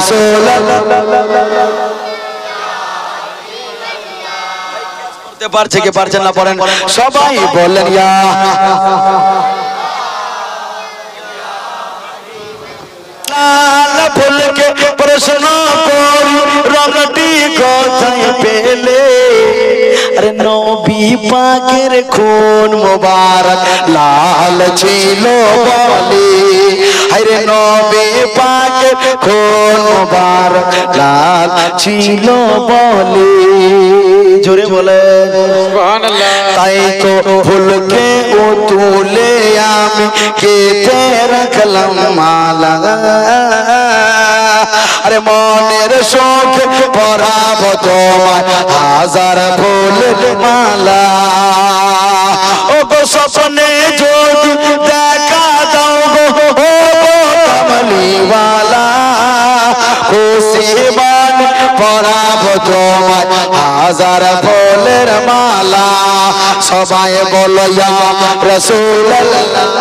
রাসূল করতে পারছে কি পারছেন না পড়েন সবাই বলেন ইয়া লাল ফুলকে প্রশ্ন করি রংটি কোথায় পেলে আরে নবী পাকের খুন মোবারক লাল ছিল বলে আরে নবী পাকের খুন মোবারক লাল ছিল বলে জোরে বলেন সুবহানাল্লাহ তাই তো ফুলকে ও তুলে আমি কেটে রাখলাম মালা আরে মনের শোক পরাবো তোমায় হাজার ফুলের মালা ও গো স্বপ্নে যদি দেখা দাও গো ও কামলিওয়ালা খুশি বান পরাবো তোমায় হাজার ফুলের মালা সবাই বলো ইয়া রাসূলুল্লাহ